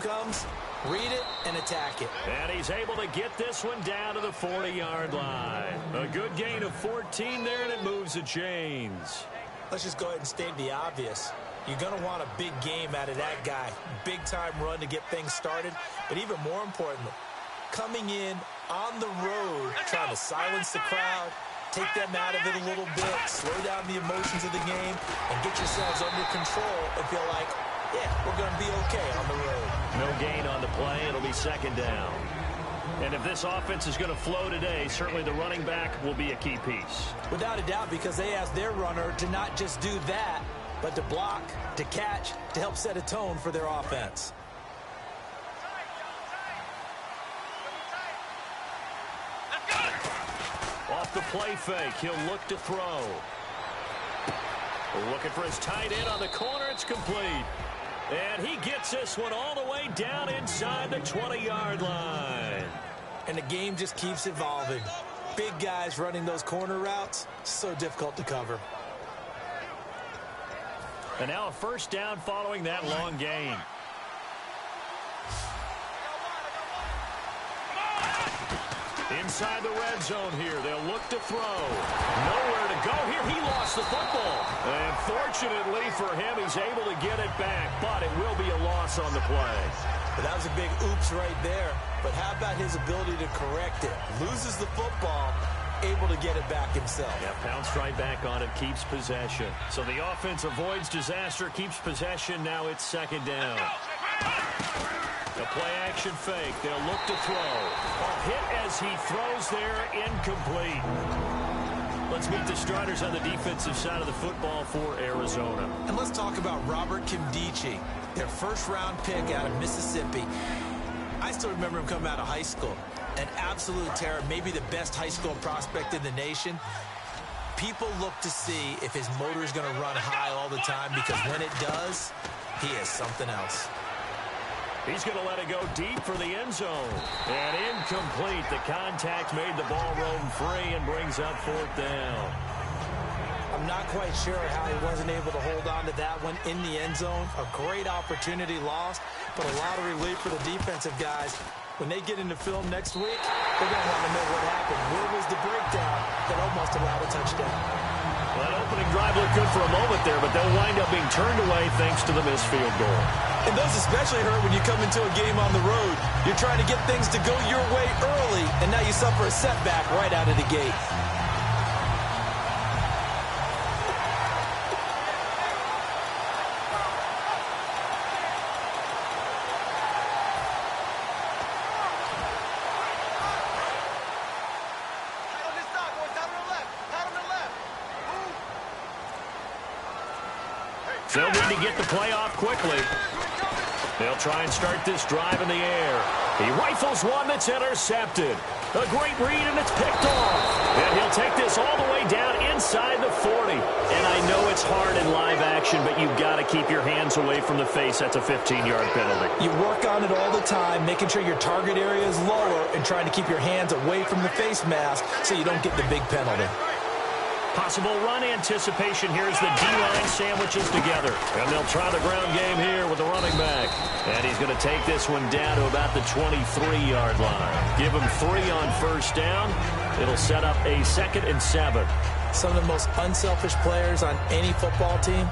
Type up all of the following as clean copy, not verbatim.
comes, read it and attack it. And he's able to get this one down to the 40-yard line. A good gain of 14 there, and it moves the chains. Let's just go ahead and state the obvious. You're going to want a big game out of that guy. Big-time run to get things started. But even more importantly, coming in on the road, trying to silence the crowd, take them out of it a little bit, slow down the emotions of the game, and get yourselves under control and feel like, yeah, we're going to be okay on the road. No gain on the play. It'll be second down. And if this offense is going to flow today, certainly the running back will be a key piece. Without a doubt, because they asked their runner to not just do that, but to block, to catch, to help set a tone for their offense. Off the play fake, he'll look to throw. Looking for his tight end on the corner. It's complete. And he gets this one all the way down inside the 20-yard line. And the game just keeps evolving. Big guys running those corner routes, so difficult to cover. And now a first down following that long gain. Inside the red zone here. They'll look to throw. Nowhere to go here. He lost the football. And fortunately for him, he's able to get it back. But it will be a loss on the play. But that was a big oops right there. But how about his ability to correct it? Loses the football, able to get it back himself. Yeah, pounced right back on it, keeps possession. So the offense avoids disaster, keeps possession. Now it's second down. The play-action fake. They'll look to throw. A hit as he throws there, incomplete. Let's meet the starters on the defensive side of the football for Arizona. And let's talk about Robert Kimdichie, their first-round pick out of Mississippi. I still remember him coming out of high school. An absolute terror, maybe the best high school prospect in the nation. People look to see if his motor is going to run high all the time, because when it does, he is something else. He's going to let it go deep for the end zone. And incomplete. The contact made the ball roam free and brings up fourth down. I'm not quite sure how he wasn't able to hold on to that one in the end zone. A great opportunity lost, but a lot of relief for the defensive guys. When they get into film next week, they're going to want to know what happened. Where was the breakdown that almost allowed a touchdown? Well, that opening drive looked good for a moment there, but they'll wind up being turned away thanks to the missed field goal. And those especially hurt when you come into a game on the road. You're trying to get things to go your way early, and now you suffer a setback right out of the gate. They'll need to get the play off quickly. They'll try and start this drive in the air. He rifles one that's intercepted. A great read, and it's picked off. And he'll take this all the way down inside the 40. And I know it's hard in live action, but you've got to keep your hands away from the face. That's a 15-yard penalty. You work on it all the time, making sure your target area is lower and trying to keep your hands away from the face mask so you don't get the big penalty. Possible run anticipation here as the D-line sandwiches together. And they'll try the ground game here with the running back. And he's going to take this one down to about the 23-yard line. Give him 3 on first down. It'll set up a 2nd and 7. Some of the most unselfish players on any football team,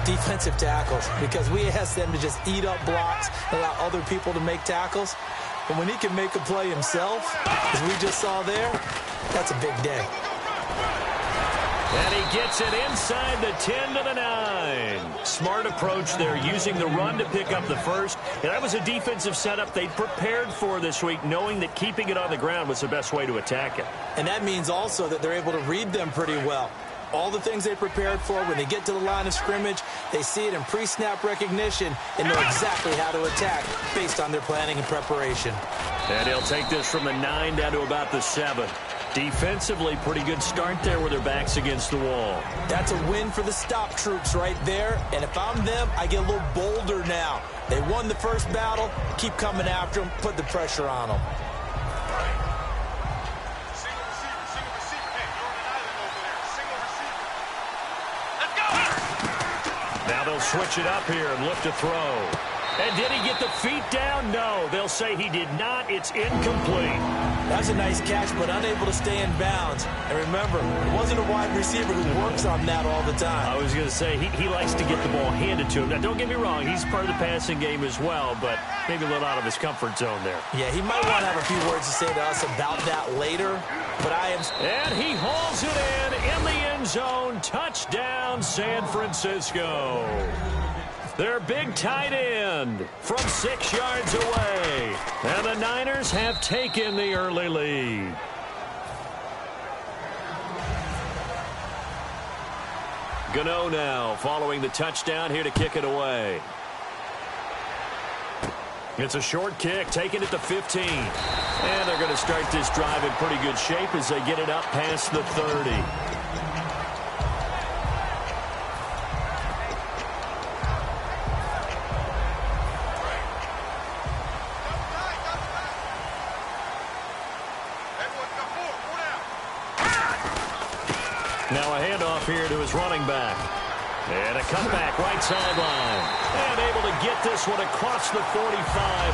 defensive tackles, because we ask them to just eat up blocks, allow other people to make tackles. But when he can make a play himself, as we just saw there, that's a big day. And he gets it inside the 10 to the 9. Smart approach there, using the run to pick up the first. And that was a defensive setup they prepared for this week, knowing that keeping it on the ground was the best way to attack it. And that means also that they're able to read them pretty well. All the things they prepared for, when they get to the line of scrimmage, they see it in pre-snap recognition and know exactly how to attack based on their planning and preparation. And he'll take this from the 9 down to about the 7. Defensively, pretty good start there with their backs against the wall. That's a win for the stop troops right there. And if I'm them, I get a little bolder now. They won the first battle. Keep coming after them. Put the pressure on them. Now they'll switch it up here and look to throw. And did he get the feet down? No. They'll say he did not. It's incomplete. That's a nice catch, but unable to stay in bounds. And remember, it wasn't a wide receiver who works on that all the time. I was going to say, he likes to get the ball handed to him. Now, don't get me wrong. He's part of the passing game as well, but maybe a little out of his comfort zone there. Yeah, he might want to have a few words to say to us about that later, but I am... And he hauls it in the end zone. Touchdown, San Francisco. Their big tight end from 6 yards away. And the Niners have taken the early lead. Gano now following the touchdown here to kick it away. It's a short kick, taking it to 15. And they're going to start this drive in pretty good shape as they get it up past the 30. Now a handoff here to his running back. And a cutback right sideline. And able to get this one across the 45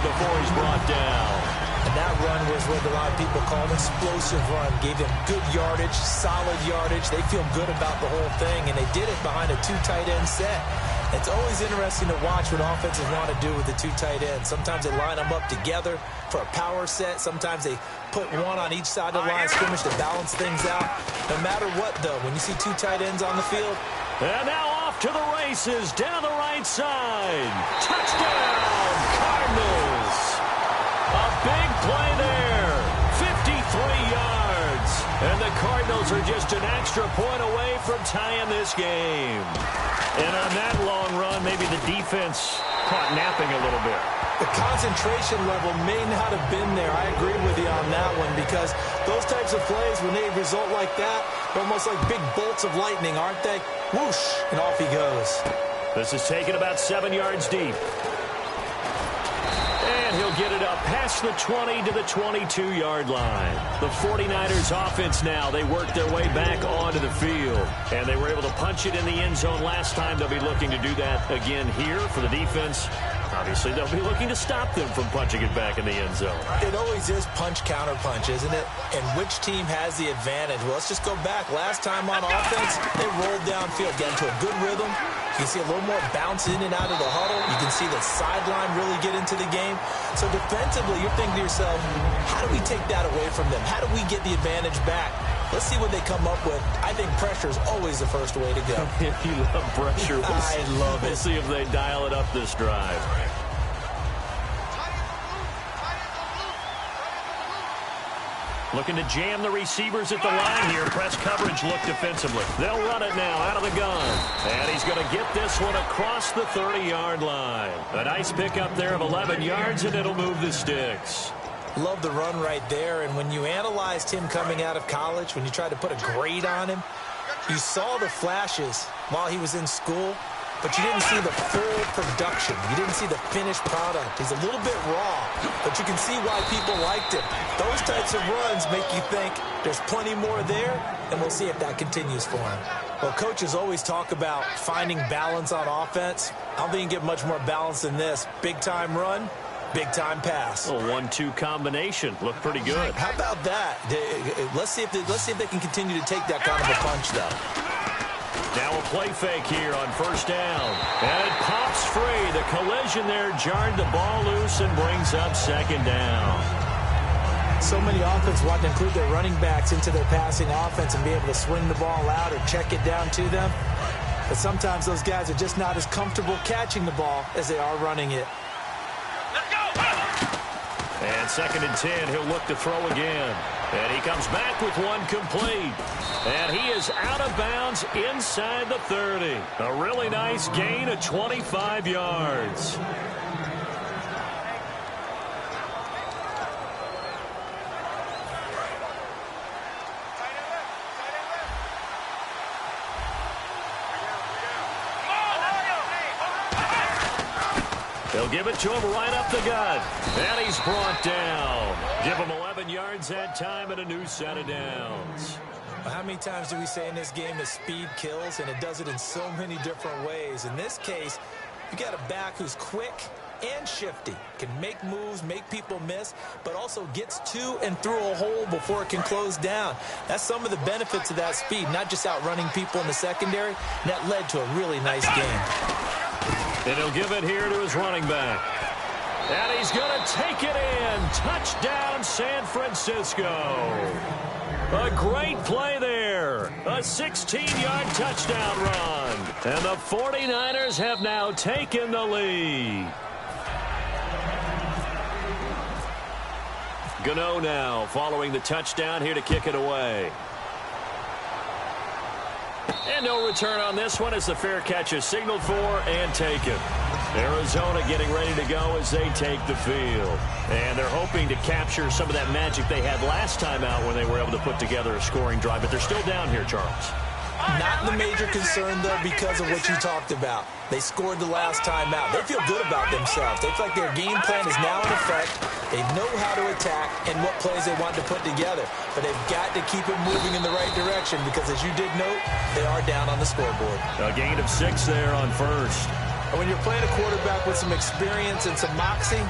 before he's brought down. And that run was what a lot of people call an explosive run. Gave them good yardage, solid yardage. They feel good about the whole thing, and they did it behind a 2 tight end set. It's always interesting to watch what offenses want to do with the 2 tight ends. Sometimes they line them up together for a power set. Sometimes they put one on each side of the line of scrimmage to balance things out. No matter what, though, when you see 2 tight ends on the field. And now off to the races down the right side. Touchdown, Cardinals. A big play there. 53 yards. And the Cardinals are just an extra point away from tying this game. And on that long run, maybe the defense caught napping a little bit. The concentration level may not have been there. I agree with you on that one, because those types of plays, when they result like that, they're almost like big bolts of lightning, aren't they? Whoosh, and off he goes. This is taken about 7 yards deep. And he'll get it up past the 20 to the 22-yard line. The 49ers offense now, they worked their way back onto the field. And they were able to punch it in the end zone last time. They'll be looking to do that again here for the defense. Obviously, they'll be looking to stop them from punching it back in the end zone. It always is punch-counter-punch, isn't it? And which team has the advantage? Well, let's just go back. Last time on offense, they rolled downfield, get into a good rhythm. You can see a little more bounce in and out of the huddle. You can see the sideline really get into the game. So defensively, you're thinking to yourself, how do we take that away from them? How do we get the advantage back? Let's see what they come up with. I think pressure is always the first way to go. You love pressure. I love it. We'll see if they dial it up this drive. Looking to jam the receivers at the line here. Press coverage look defensively. They'll run it now out of the gun. And he's going to get this one across the 30-yard line. A nice pickup there of 11 yards, and it'll move the sticks. Love the run right there. And when you analyzed him coming out of college, when you tried to put a grade on him, you saw the flashes while he was in school, but you didn't see the full production. You didn't see the finished product. He's a little bit raw, but you can see why people liked him. Those types of runs make you think there's plenty more there, and we'll see if that continues for him. Well, coaches always talk about finding balance on offense. I don't think you can get much more balance than this. Big-time run, big-time pass. A 1-2 combination. Looked pretty good. How about that? Let's see if they can continue to take that kind of a punch, though. Now a play fake here on first down. And it pops free. The collision there jarred the ball loose and brings up second down. So many offenses want to include their running backs into their passing offense and be able to swing the ball out or check it down to them. But sometimes those guys are just not as comfortable catching the ball as they are running it. And 2nd and 10, he'll look to throw again. And he comes back with one complete. And he is out of bounds inside the 30. A really nice gain of 25 yards. They'll give it to him right up the gut. And he's brought down. Give him 11 yards that time and a new set of downs. How many times do we say in this game that speed kills, and it does it in so many different ways? In this case, you got a back who's quick, and shifty. Can make moves, make people miss, but also gets to and through a hole before it can close down. That's some of the benefits of that speed, not just outrunning people in the secondary. And that led to a really nice game. And he'll give it here to his running back. And he's going to take it in. Touchdown, San Francisco. A great play there. A 16-yard touchdown run. And the 49ers have now taken the lead. Gano now following the touchdown here to kick it away. And no return on this one as the fair catch is signaled for and taken. Arizona getting ready to go as they take the field. And they're hoping to capture some of that magic they had last time out when they were able to put together a scoring drive. But they're still down here, Charles. Not the major concern, though, because of what you talked about. They scored the last time out. They feel good about themselves. They feel like their game plan is now in effect. They know how to attack and what plays they want to put together. But they've got to keep it moving in the right direction because, as you did note, they are down on the scoreboard. A gain of 6 there on first. And when you're playing a quarterback with some experience and some moxie,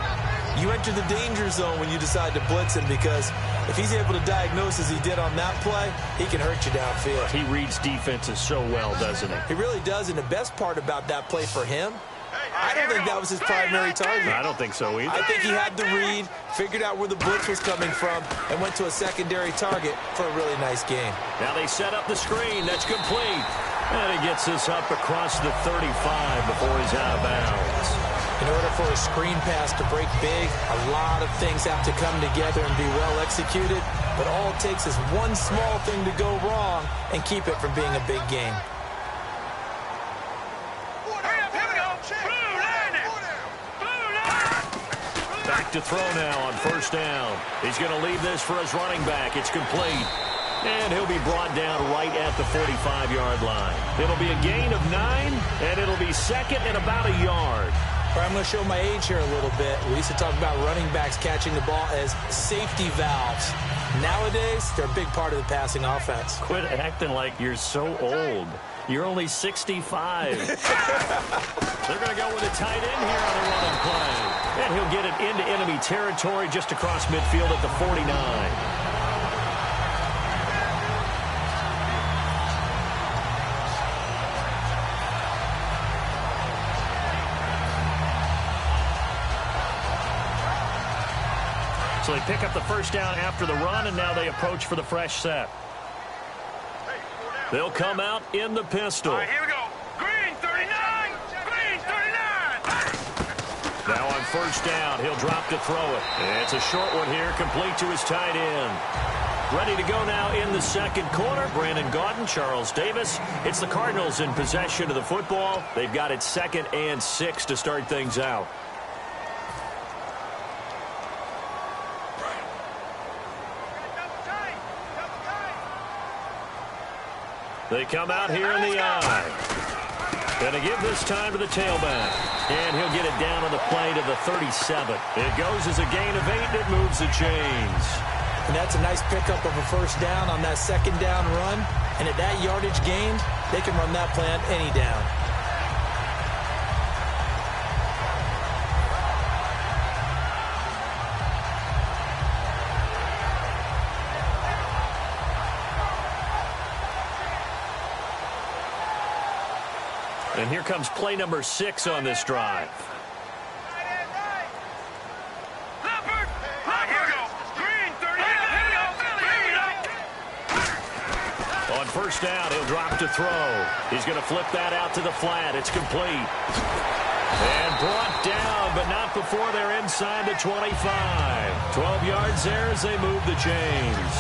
you enter the danger zone when you decide to blitz him, because if he's able to diagnose as he did on that play, he can hurt you downfield. He reads defenses so well, doesn't he? He really does, and the best part about that play for him, I don't think that was his primary target. I don't think so either. I think he had the read, figured out where the blitz was coming from, and went to a secondary target for a really nice game. Now they set up the screen. That's complete. And he gets this up across the 35 before he's out of bounds. In order for a screen pass to break big, a lot of things have to come together and be well executed. But all it takes is one small thing to go wrong and keep it from being a big game. Back to throw now on first down. He's going to leave this for his running back. It's complete. And he'll be brought down right at the 45-yard line. It'll be a gain of 9, and it'll be second and about a yard. All right, I'm going to show my age here a little bit. We used to talk about running backs catching the ball as safety valves. Nowadays, they're a big part of the passing offense. Quit acting like you're so old. You're only 65. They're going to go with a tight end here on the running play. And he'll get it into enemy territory just across midfield at the 49. So they pick up the first down after the run, and now they approach for the fresh set. They'll come out in the pistol. All right, here we go. Green 39. Green 39. Now on first down, he'll drop to throw it. It's a short one here, complete to his tight end. Ready to go now in the second quarter. Brandon Gaudin, Charles Davis. It's the Cardinals in possession of the football. They've got it 2nd and 6 to start things out. They come out here in the eye. Going to give this time to the tailback. And he'll get it down on the play to the 37. It goes as a gain of 8, and it moves the chains. And that's a nice pickup of a first down on that second down run. And at that yardage gained, they can run that play on any down. And here comes play number 6 on this drive. On first down, he'll drop to throw. He's going to flip that out to the flat. It's complete. And brought down, but not before they're inside the 25. 12 yards there as they move the chains.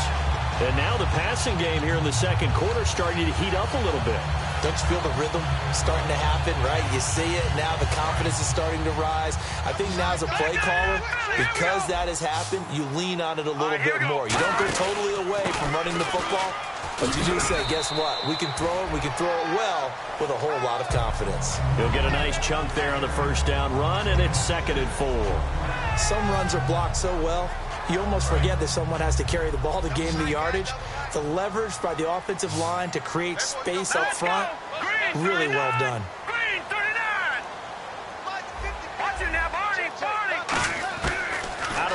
And now the passing game here in the second quarter starting to heat up a little bit. Don't you feel the rhythm starting to happen, right? You see it now. The confidence is starting to rise. I think now as a play caller, because that has happened, you lean on it a little bit more. You don't go totally away from running the football, but you do say, guess what? We can throw it. We can throw it well with a whole lot of confidence. He'll get a nice chunk there on the first down run, and it's 2nd and 4. Some runs are blocked so well, you almost forget that someone has to carry the ball to gain the yardage. The leverage by the offensive line to create space up front, really well done. Green 39. Watch it now, Barney.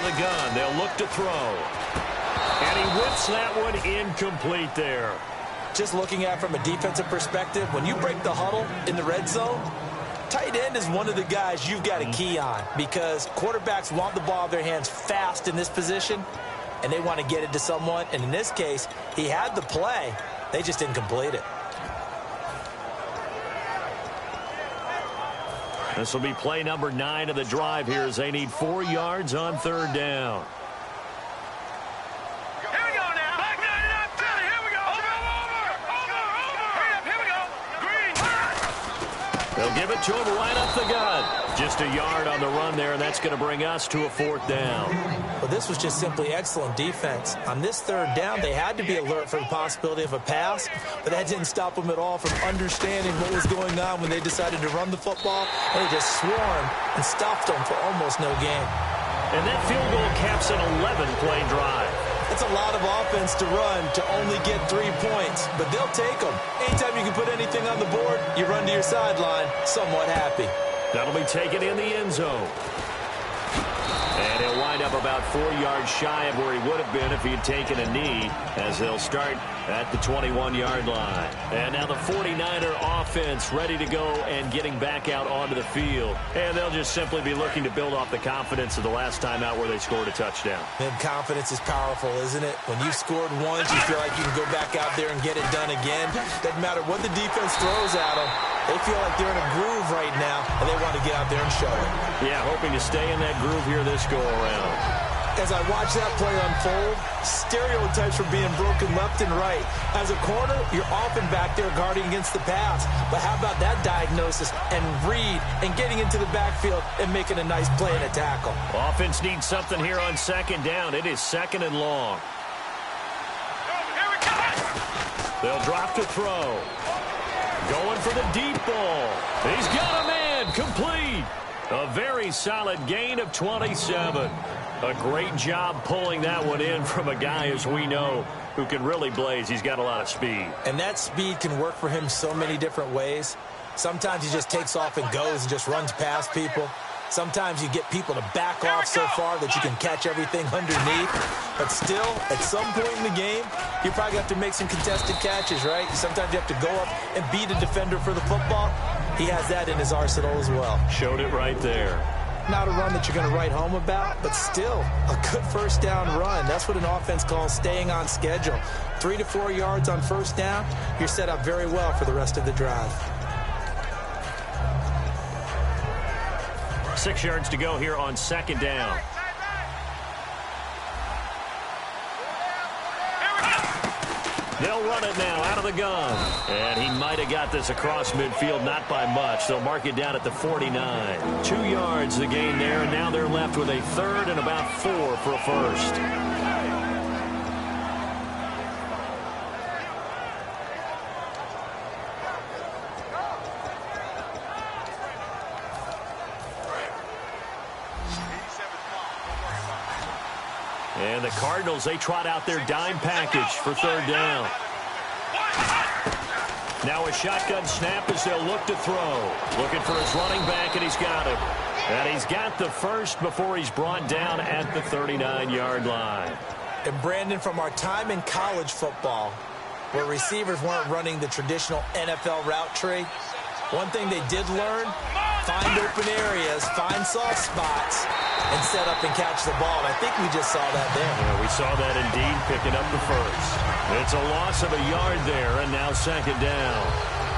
of the gun. They'll look to throw. And he whips that one incomplete there. Just looking at it from a defensive perspective, when you break the huddle in the red zone, tight end is one of the guys you've got to key on because quarterbacks want the ball in their hands fast in this position, and they want to get it to someone. And in this case, he had the play. They just didn't complete it. This will be play number 9 of the drive here as they need 4 yards on 3rd down. Here we go now. Back 99 Philly. Here we go. Here we go. Green. They'll give it to him right up the gut. Just a yard on the run there, and that's going to bring us to a 4th down. Well, this was just simply excellent defense. On this 3rd down, they had to be alert for the possibility of a pass, but that didn't stop them at all from understanding what was going on when they decided to run the football. They just swarmed and stopped them for almost no gain. And that field goal caps an 11-play drive. It's a lot of offense to run to only get 3 points, but they'll take them. Anytime you can put anything on the board, you run to your sideline somewhat happy. That'll be taken in the end zone. And he'll wind up about 4 yards shy of where he would have been if he had taken a knee, as they'll start at the 21-yard line. And now the 49er offense ready to go and getting back out onto the field. And they'll just simply be looking to build off the confidence of the last time out where they scored a touchdown. And confidence is powerful, isn't it? When you've scored once, you feel like you can go back out there and get it done again. Doesn't matter what the defense throws at them. They feel like they're in a groove right now, and they want to get out there and show it. Yeah, hoping to stay in that groove here this go-around. As I watch that play unfold, stereotypes are being broken left and right. As a corner, you're often back there guarding against the pass. But how about that diagnosis and read and getting into the backfield and making a nice play and a tackle? Offense needs something here on 2nd down. It is 2nd and long. They'll drop to throw. Going for the deep ball. He's got a man. Complete. A very solid gain of 27. A great job pulling that one in from a guy, as we know, who can really blaze. He's got a lot of speed. And that speed can work for him so many different ways. Sometimes he just takes off and goes and just runs past people. Sometimes you get people to back off so far that you can catch everything underneath. But still, at some point in the game, you probably have to make some contested catches, right? Sometimes you have to go up and beat a defender for the football. He has that in his arsenal as well. Showed it right there. Not a run that you're going to write home about, but still a good 1st down run. That's what an offense calls staying on schedule. 3 to 4 yards on 1st down, you're set up very well for the rest of the drive. 6 yards to go here on 2nd down. They'll run it now out of the gun. And he might have got this across midfield, not by much. They'll mark it down at the 49. 2 yards the gain there, and now they're left with a 3rd and about 4 for a 1st. And the Cardinals, they trot out their dime package for 3rd down. Now a shotgun snap as they'll look to throw. Looking for his running back, and he's got it. And he's got the first before he's brought down at the 39-yard line. And Brandon, from our time in college football, where receivers weren't running the traditional NFL route tree, one thing they did learn, find open areas, find soft spots, and set up and catch the ball. And I think we just saw that there. Yeah, we saw that indeed, picking up the first. It's a loss of a yard there, and now 2nd down.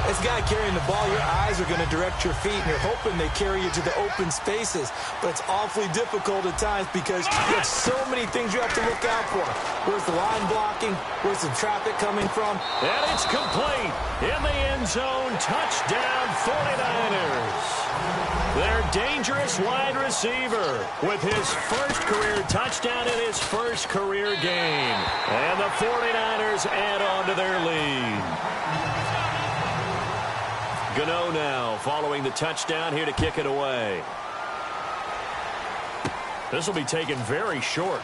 This guy carrying the ball, your eyes are going to direct your feet, and you're hoping they carry you to the open spaces. But it's awfully difficult at times because you have so many things you have to look out for. Where's the line blocking? Where's the traffic coming from? And it's complete. In the end zone, touchdown 49ers. Their dangerous wide receiver with his first career touchdown in his first career game. And the 49ers add on to their lead. Gano now following the touchdown here to kick it away. This will be taken very short.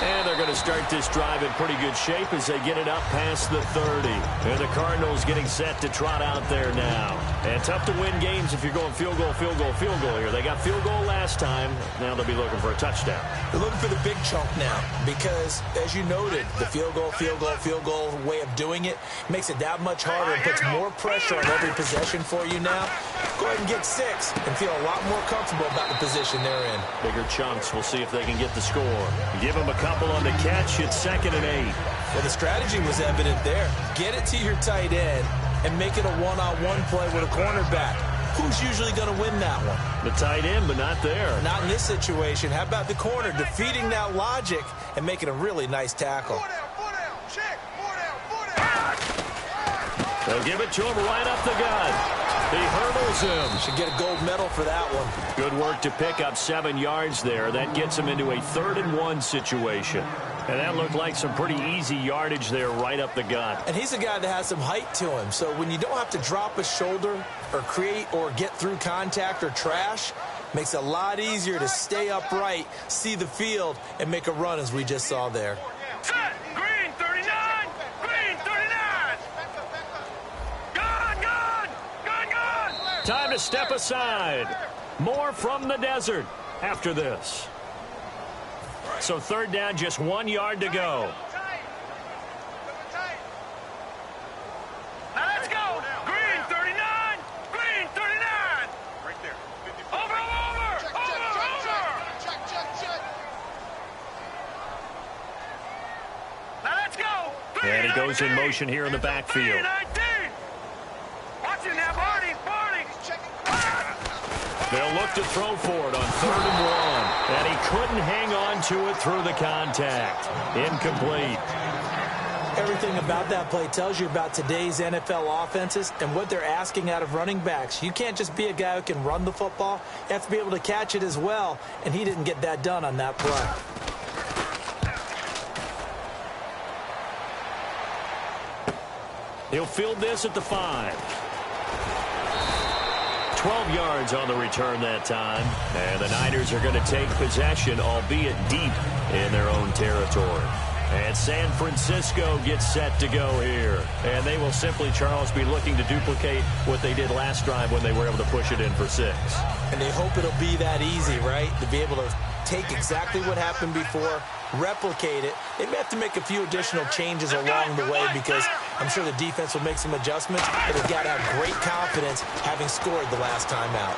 And they're going to start this drive in pretty good shape as they get it up past the 30. And the Cardinals getting set to trot out there now. And tough to win games if you're going field goal, field goal, field goal here. They got field goal last time. Now they'll be looking for a touchdown. They're looking for the big chunk now because, as you noted, the field goal way of doing it makes it that much harder and puts more pressure on every possession for you now. Go ahead and get 6 and feel a lot more comfortable about the position they're in. Bigger chunks. We'll see if they can get the score. Give them a couple on the catch. It's 2nd and 8. Well, the strategy was evident there. Get it to your tight end and make it a one-on-one play with a cornerback. Who's usually going to win that one? The tight end, but not there. Not in this situation. How about the corner defeating that logic and making a really nice tackle? They'll give it to him right up the gut. He hurdles him. Should get a gold medal for that one. Good work to pick up 7 yards there. That gets him into a 3rd and 1 situation. And that looked like some pretty easy yardage there right up the gut. And he's a guy that has some height to him. So when you don't have to drop a shoulder or create or get through contact or trash, makes it a lot easier to stay upright, see the field, and make a run as we just saw there. Set. Green 39. Green 39. Gone. Time to step aside. More from the desert after this. So 3rd down, just 1 yard to go. Now let's go. Green 39. Green 39. Right there. Over. Now let's go. And he goes in motion here in the backfield. Watch it now, Barney. They'll look to throw for it on 3rd and 1. And he couldn't hang on to it through the contact. Incomplete. Everything about that play tells you about today's NFL offenses and what they're asking out of running backs. You can't just be a guy who can run the football. You have to be able to catch it as well, and he didn't get that done on that play. He'll field this at the 5. 12 yards on the return that time. And the Niners are going to take possession, albeit deep in their own territory. And San Francisco gets set to go here. And they will simply, Charles, be looking to duplicate what they did last drive when they were able to push it in for 6. And they hope it'll be that easy, right? To be able to take exactly what happened before, replicate it. They may have to make a few additional changes along the way because I'm sure the defense will make some adjustments, but they've got to have great confidence having scored the last time out.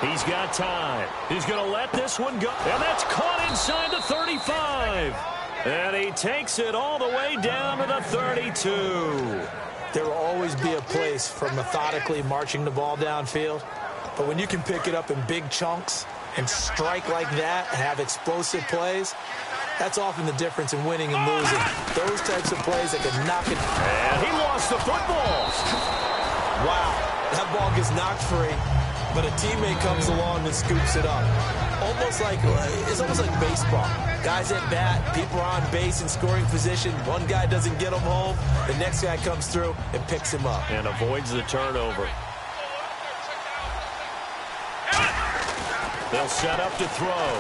He's got time. He's going to let this one go. And that's caught inside the 35. And he takes it all the way down to the 32. There will always be a place for methodically marching the ball downfield, but when you can pick it up in big chunks and strike like that and have explosive plays, that's often the difference in winning and losing. Those types of plays that can knock it. And he lost the football. Wow, that ball gets knocked free, but a teammate comes along and scoops it up. It's almost like baseball. Guys at bat, people are on base in scoring position. One guy doesn't get him home. The next guy comes through and picks him up. And avoids the turnover. They'll set up to throw.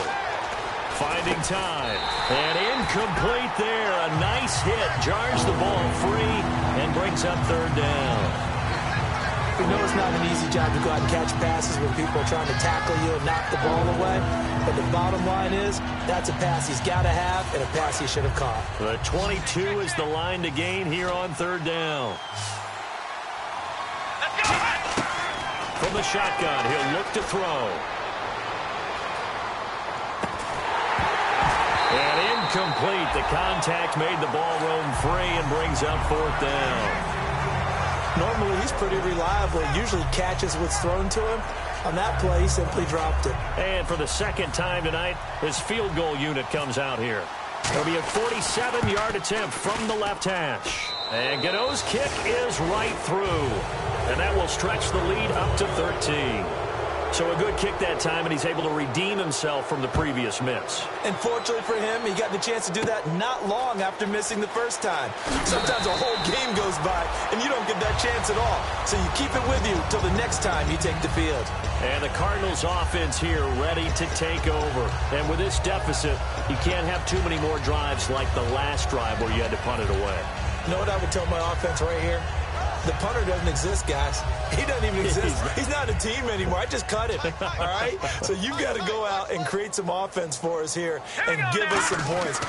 Finding time. And incomplete there. A nice hit. Jars the ball free and brings up 3rd down. We know it's not an easy job to go out and catch passes when people are trying to tackle you and knock the ball away. But the bottom line is, that's a pass he's got to have and a pass he should have caught. The 22 is the line to gain here on 3rd down. From the shotgun, he'll look to throw. And incomplete. The contact made the ball roam free and brings up 4th down. Normally, he's pretty reliable. Usually catches what's thrown to him. On that play, he simply dropped it. And for the 2nd time tonight, his field goal unit comes out here. It'll be a 47-yard attempt from the left hash. And Gano's kick is right through. And that will stretch the lead up to 13. So a good kick that time, and he's able to redeem himself from the previous miss. And fortunately for him, he got the chance to do that not long after missing the first time. Sometimes a whole game goes by, and you don't get that chance at all. So you keep it with you till the next time you take the field. And the Cardinals offense here ready to take over. And with this deficit, you can't have too many more drives like the last drive where you had to punt it away. You know what I would tell my offense right here? The punter doesn't exist, guys. He doesn't even exist. He's not a team anymore. I just cut him, all right? So you've got to go out and create some offense for us here and give us some points.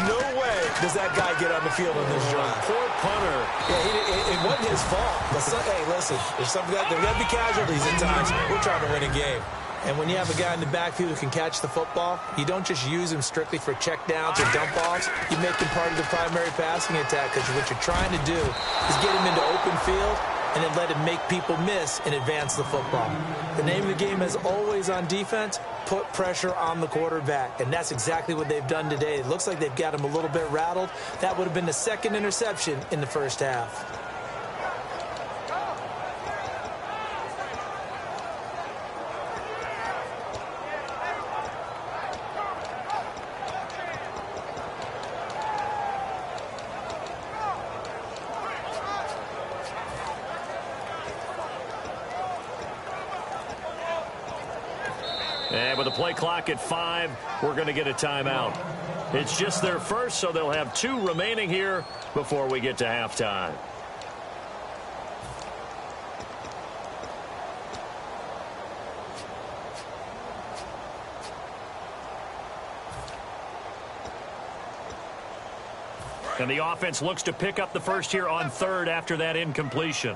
No way does that guy get on the field on this drive. Poor punter. Yeah, it wasn't his fault. But hey, listen, there's going to be casualties at times. We're trying to win a game. And when you have a guy in the backfield who can catch the football, you don't just use him strictly for check downs or dump offs. You make him part of the primary passing attack, because what you're trying to do is get him into open field and then let him make people miss and advance the football. The name of the game is always on defense, put pressure on the quarterback. And that's exactly what they've done today. It looks like they've got him a little bit rattled. That would have been the second interception in the first half. And with the play clock at 5, we're going to get a timeout. It's just their first, so they'll have 2 remaining here before we get to halftime. And the offense looks to pick up the first here on 3rd after that incompletion.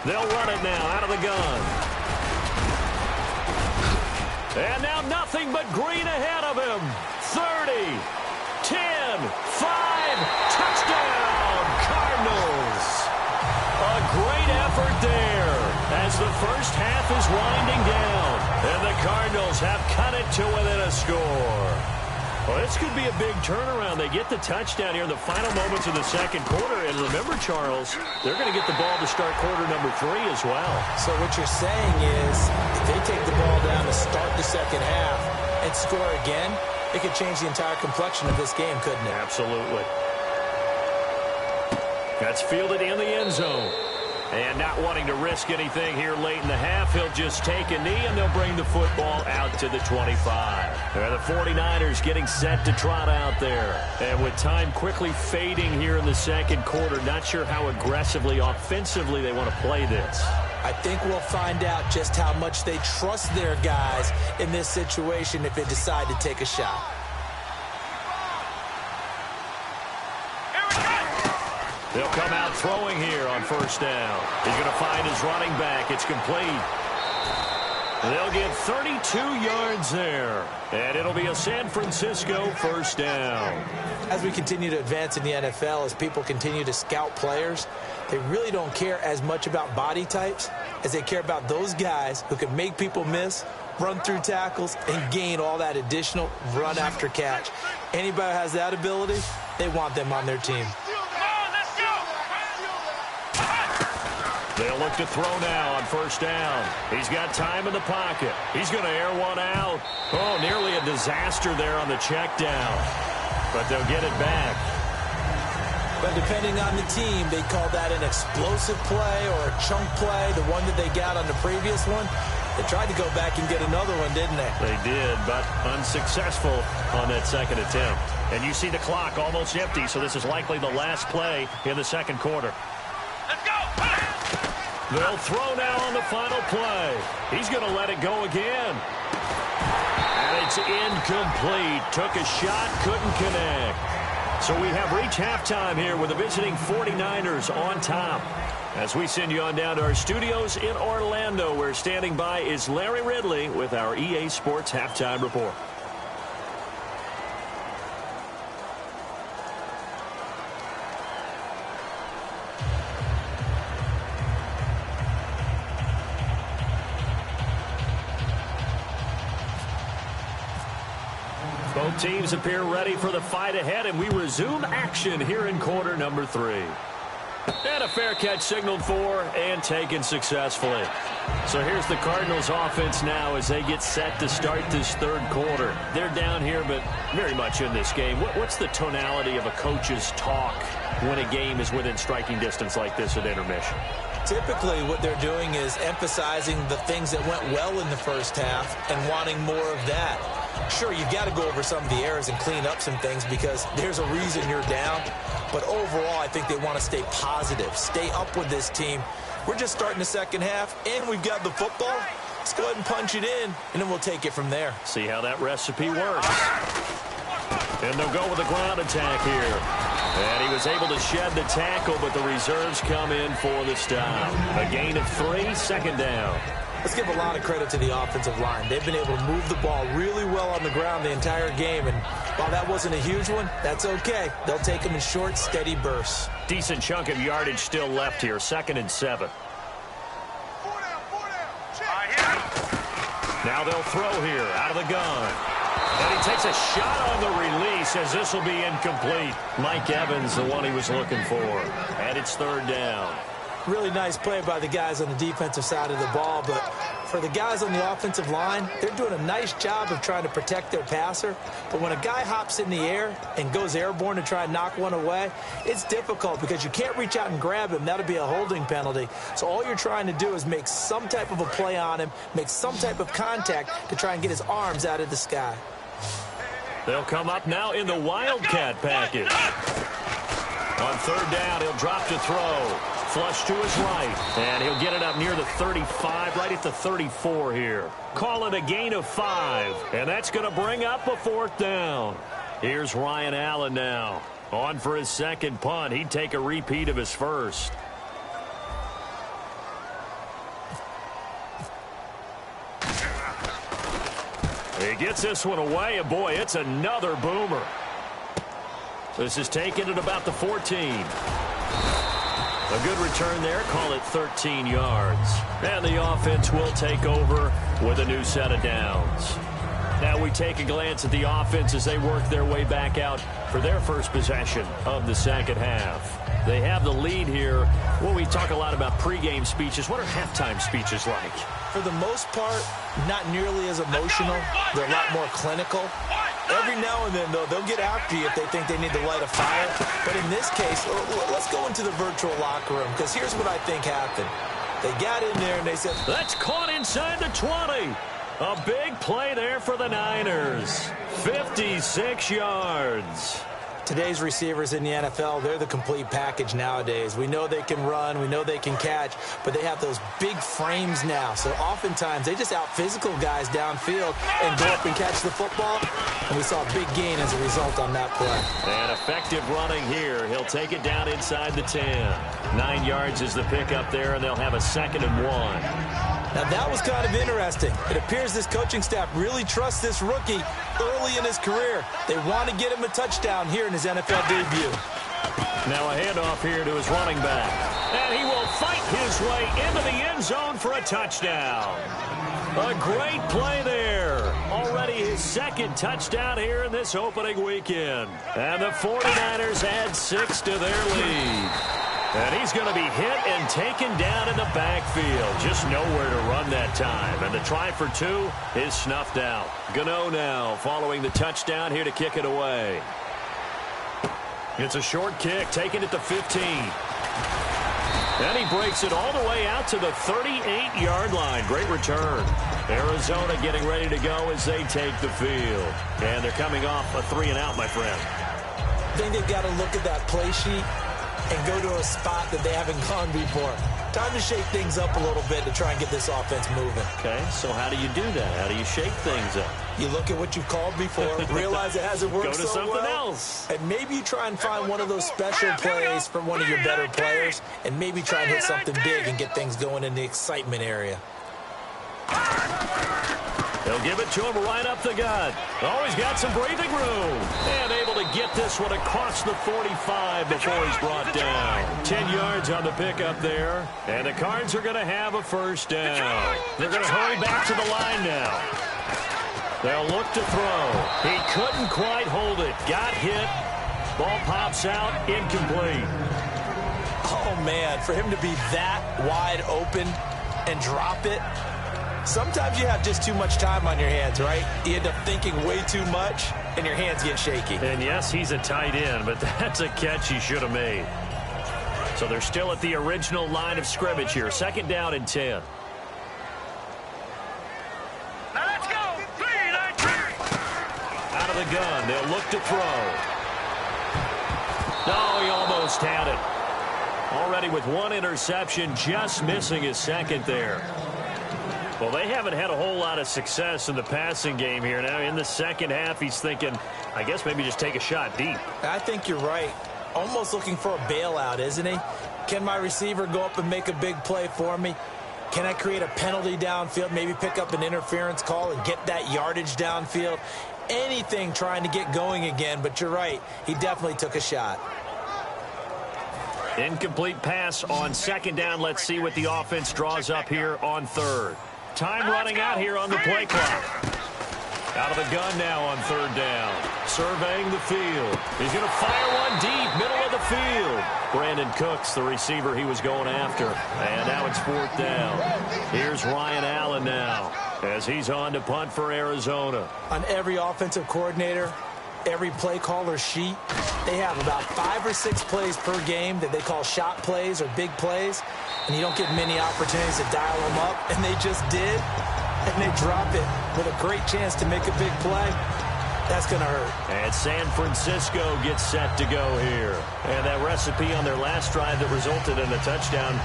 They'll run it now out of the gun. And now nothing but green ahead of him. 30, 10, 5, touchdown, Cardinals. A great effort there as the first half is winding down. And the Cardinals have cut it to within a score. Well, this could be a big turnaround. They get the touchdown here in the final moments of the second quarter. And remember, Charles, they're going to get the ball to start quarter number 3 as well. So what you're saying is if they take the ball down to start the second half and score again, it could change the entire complexion of this game, couldn't it? Absolutely. That's fielded in the end zone. And not wanting to risk anything here late in the half, he'll just take a knee, and they'll bring the football out to the 25. And the 49ers getting set to trot out there. And with time quickly fading here in the second quarter, not sure how aggressively, offensively they want to play this. I think we'll find out just how much they trust their guys in this situation if they decide to take a shot. They'll come out throwing here on first down. He's going to find his running back. It's complete. They'll get 32 yards there. And it'll be a San Francisco first down. As we continue to advance in the NFL, as people continue to scout players, they really don't care as much about body types as they care about those guys who can make people miss, run through tackles, and gain all that additional run after catch. Anybody who has that ability, they want them on their team. They'll look to throw now on first down. He's got time in the pocket. He's going to air one out. Oh, nearly a disaster there on the check down. But they'll get it back. But depending on the team, they call that an explosive play or a chunk play, the one that they got on the previous one. They tried to go back and get another one, didn't they? They did, but unsuccessful on that second attempt. And you see the clock almost empty, so this is likely the last play in the second quarter. Let's go! They'll throw now on the final play. He's going to let it go again. And it's incomplete. Took a shot, couldn't connect. So we have reached halftime here with the visiting 49ers on top. As we send you on down to our studios in Orlando, where standing by is Larry Ridley with our EA Sports Halftime Report. Both teams appear ready for the fight ahead, and we resume action here in quarter number 3. And a fair catch signaled for and taken successfully. So here's the Cardinals offense now as they get set to start this third quarter. They're down here, but very much in this game. What's the tonality of a coach's talk when a game is within striking distance like this at intermission? Typically, what they're doing is emphasizing the things that went well in the first half and wanting more of that. Sure, you've got to go over some of the errors and clean up some things because there's a reason you're down. But overall, I think they want to stay positive, stay up with this team. We're just starting the second half, and we've got the football. Let's go ahead and punch it in, and then we'll take it from there. See how that recipe works. And they'll go with a ground attack here. And he was able to shed the tackle, but the reserves come in for the stop. A gain of 3, second down. Let's give a lot of credit to the offensive line. They've been able to move the ball really well on the ground the entire game, and while that wasn't a huge one, that's okay. They'll take them in short, steady bursts. Decent chunk of yardage still left here, 2nd and 7. Now they'll throw here out of the gun. And he takes a shot on the release as this will be incomplete. Mike Evans, the one he was looking for. And it's 3rd down. Really nice play by the guys on the defensive side of the ball, but for the guys on the offensive line, they're doing a nice job of trying to protect their passer. But when a guy hops in the air and goes airborne to try and knock one away, it's difficult because you can't reach out and grab him. That'll be a holding penalty. So all you're trying to do is make some type of a play on him, make some type of contact to try and get his arms out of the sky. They'll come up now in the Wildcat package. On 3rd down, he'll drop to throw. Flush to his right, and he'll get it up near the 35, right at the 34 here. Call it a gain of 5, and that's going to bring up a 4th down. Here's Ryan Allen now. On for his 2nd punt. He'd take a repeat of his first. He gets this one away, and boy, it's another boomer. This is taken at about the 14. A good return there, call it 13 yards. And the offense will take over with a new set of downs. Now we take a glance at the offense as they work their way back out for their first possession of the second half. They have the lead here. Well, we talk a lot about pregame speeches. What are halftime speeches like? For the most part, not nearly as emotional. They're a lot more clinical. Every now and then, though, they'll get after you if they think they need to light a fire. But in this case, let's go into the virtual locker room, because here's what I think happened. They got in there and they said, that's caught inside the 20. A big play there for the Niners. 56 yards. Today's receivers in the NFL, they're the complete package nowadays. We know they can run, we know they can catch, but they have those big frames now. So oftentimes they just out-physical guys downfield and go up and catch the football. And we saw a big gain as a result on that play. And effective running here. He'll take it down inside the 10. 9 yards is the pickup there, and they'll have a 2nd and 1. Now, that was kind of interesting. It appears this coaching staff really trusts this rookie early in his career. They want to get him a touchdown here in his NFL debut. Now a handoff here to his running back. And he will fight his way into the end zone for a touchdown. A great play there. Already his 2nd touchdown here in this opening weekend. And the 49ers add 6 to their lead. And he's going to be hit and taken down in the backfield. Just nowhere to run that time. And the try for 2 is snuffed out. Gano now following the touchdown here to kick it away. It's a short kick taken at the 15. And he breaks it all the way out to the 38-yard line. Great return. Arizona getting ready to go as they take the field. And they're coming off a 3-and-out, my friend. I think they've got to look at that play sheet and go to a spot that they haven't gone before. Time to shake things up a little bit to try and get this offense moving. Okay, so how do you do that? How do you shake things up? You look at what you've called before, realize it hasn't worked so well. Go to something else. And maybe you try and find one of those special plays from one of your better players, and maybe try and hit something big and get things going in the excitement area. They'll give it to him right up the gut. Oh, he's got some breathing room. And able to get this one across the 45 before he's brought down. 10 yards on the pickup there. And the Cards are going to have a first down. They're going to hurry back to the line now. They'll look to throw. He couldn't quite hold it. Got hit. Ball pops out. Incomplete. Oh, man, for him to be that wide open and drop it. Sometimes you have just too much time on your hands, right? You end up thinking way too much, and your hands get shaky. And yes, he's a tight end, but that's a catch he should have made. So they're still at the original line of scrimmage here. 2nd down and 10. Now let's go. 3, 9, 3. the gun. They'll look to throw. No, he almost had it. Already with one interception, just missing his second there. Well, they haven't had a whole lot of success in the passing game here. Now, in the second half, he's thinking, I guess maybe just take a shot deep. I think you're right. Almost looking for a bailout, isn't he? Can my receiver go up and make a big play for me? Can I create a penalty downfield, maybe pick up an interference call and get that yardage downfield? Anything trying to get going again, but you're right. He definitely took a shot. Incomplete pass on second down. Let's see what the offense draws up here on third. Time running out here on the play clock. Out of the gun now on third down. Surveying the field. He's going to fire one deep, middle of the field. Brandon Cooks, the receiver he was going after. And now it's fourth down. Here's Ryan Allen now as he's on to punt for Arizona. On every offensive coordinator, every play caller sheet, they have about 5 or 6 plays per game that they call shot plays or big plays, and you don't get many opportunities to dial them up, and they just did, and they drop it with a great chance to make a big play. That's going to hurt. And San Francisco gets set to go here. And that recipe on their last drive that resulted in a touchdown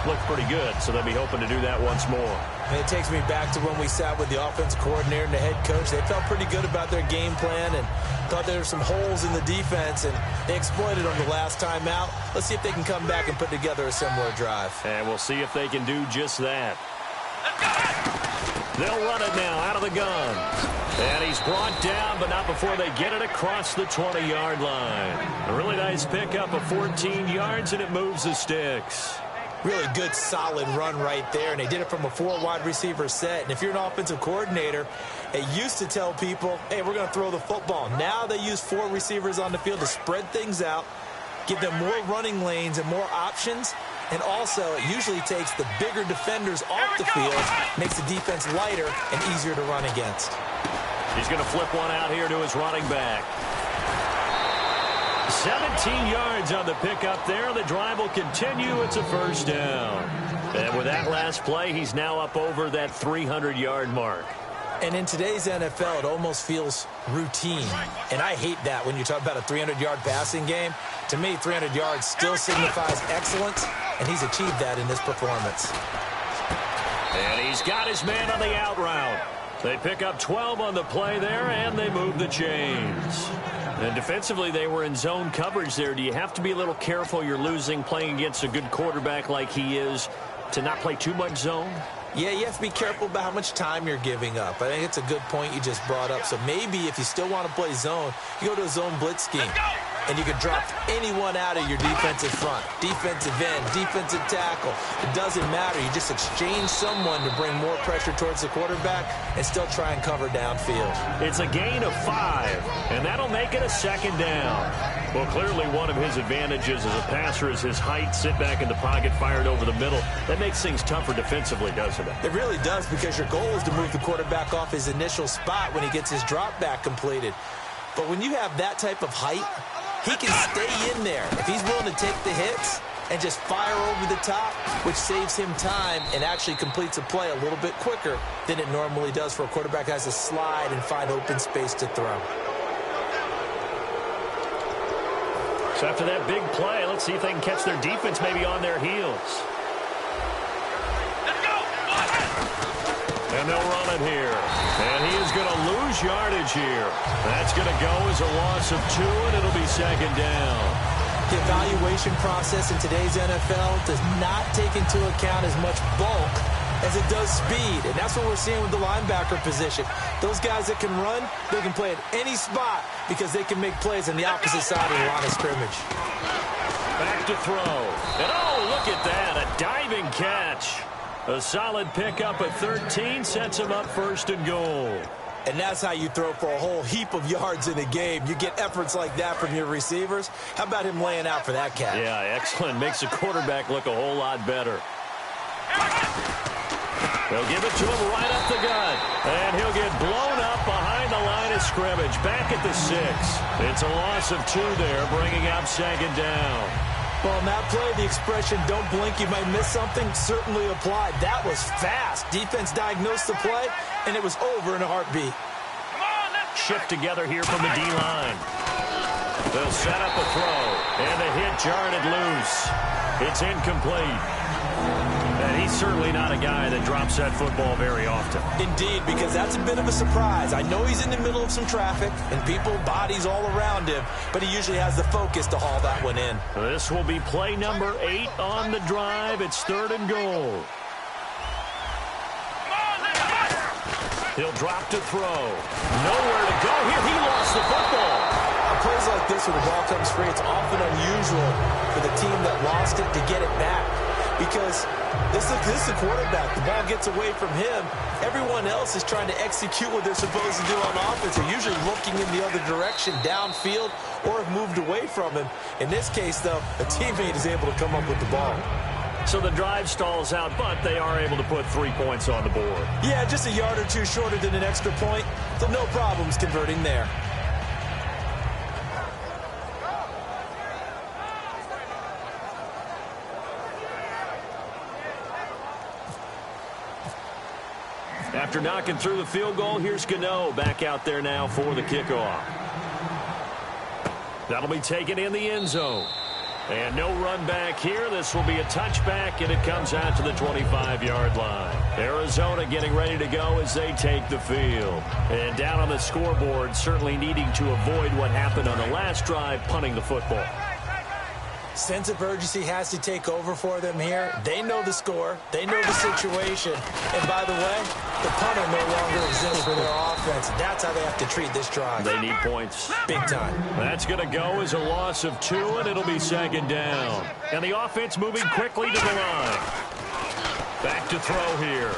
looked pretty good, so they'll be hoping to do that once more. And it takes me back to when we sat with the offensive coordinator and the head coach. They felt pretty good about their game plan and thought there were some holes in the defense, and they exploited them the last time out. Let's see if they can come back and put together a similar drive. And we'll see if they can do just that. They'll run it now out of the gun. And he's brought down, but not before they get it across the 20-yard line. A really nice pickup of 14 yards, and it moves the sticks. Really good, solid run right there, and they did it from a 4 wide receiver set. And if you're an offensive coordinator, they used to tell people, hey, we're going to throw the football. Now they use 4 receivers on the field to spread things out, give them more running lanes and more options. And also, it usually takes the bigger defenders off the field, makes the defense lighter and easier to run against. He's going to flip one out here to his running back. 17 yards on the pickup there. The drive will continue. It's a first down. And with that last play, he's now up over that 300-yard mark. And in today's NFL, it almost feels routine. And I hate that when you talk about a 300-yard passing game. To me, 300 yards still signifies excellence, and he's achieved that in this performance. And he's got his man on the out route. They pick up 12 on the play there, and they move the chains. And defensively, they were in zone coverage there. Do you have to be a little careful? You're losing playing against a good quarterback like he is to not play too much zone? Yeah, you have to be careful about how much time you're giving up. I think it's a good point you just brought up. So maybe if you still want to play zone, you go to a zone blitz scheme. And you can drop anyone out of your defensive front, defensive end, defensive tackle. It doesn't matter. You just exchange someone to bring more pressure towards the quarterback and still try and cover downfield. It's a gain of 5, and that'll make it a second down. Well, clearly one of his advantages as a passer is his height, sit back in the pocket, fired over the middle. That makes things tougher defensively, doesn't it? It really does, because your goal is to move the quarterback off his initial spot when he gets his drop back completed. But when you have that type of height, he can stay in there if he's willing to take the hits and just fire over the top, which saves him time and actually completes a play a little bit quicker than it normally does for a quarterback who has to slide and find open space to throw. So after that big play, let's see if they can catch their defense maybe on their heels. And they'll run it here. And he is going to lose yardage here. That's going to go as a loss of 2, and it'll be second down. The evaluation process in today's NFL does not take into account as much bulk as it does speed. And that's what we're seeing with the linebacker position. Those guys that can run, they can play at any spot because they can make plays on the opposite side of the line of scrimmage. Back to throw. And oh, look at that, a diving catch. A solid pickup at 13 sets him up first and goal. And that's how you throw for a whole heap of yards in a game. You get efforts like that from your receivers. How about him laying out for that catch? Yeah, excellent. Makes the quarterback look a whole lot better. They'll give it to him right up the gut. And he'll get blown up behind the line of scrimmage. Back at the 6. It's a loss of 2 there, bringing up second down. Well, on that play, the expression, don't blink, you might miss something, certainly applied. That was fast. Defense diagnosed the play, and it was over in a heartbeat. shift together here from the D-line. They'll set up a throw, and the hit jarred it loose. It's incomplete. And he's certainly not a guy that drops that football very often. Indeed, because that's a bit of a surprise. I know he's in the middle of some traffic and people, bodies all around him, but he usually has the focus to haul that one in. This will be play number 8 on the drive. It's 3rd and goal. He'll drop to throw. Nowhere to go here. He lost the football. On plays like this where the ball comes free, it's often unusual for the team that lost it to get it back. Because this is the quarterback. The ball gets away from him. Everyone else is trying to execute what they're supposed to do on offense. They're usually looking in the other direction, downfield, or have moved away from him. In this case, though, a teammate is able to come up with the ball. So the drive stalls out, but they are able to put 3 points on the board. Yeah, just a yard or two shorter than an extra point, so no problems converting there. After knocking through the field goal, here's Gano back out there now for the kickoff. That'll be taken in the end zone. And no run back here. This will be a touchback, and it comes out to the 25-yard line. Arizona getting ready to go as they take the field. And down on the scoreboard, certainly needing to avoid what happened on the last drive, punting the football. Sense of urgency has to take over for them here. They know the score. They know the situation. And by the way, the punter no longer exists for their offense. That's how they have to treat this drive. They need points. Big time. That's going to go as a loss of 2, and it'll be 2nd down. And the offense moving quickly to the line. Back to throw here.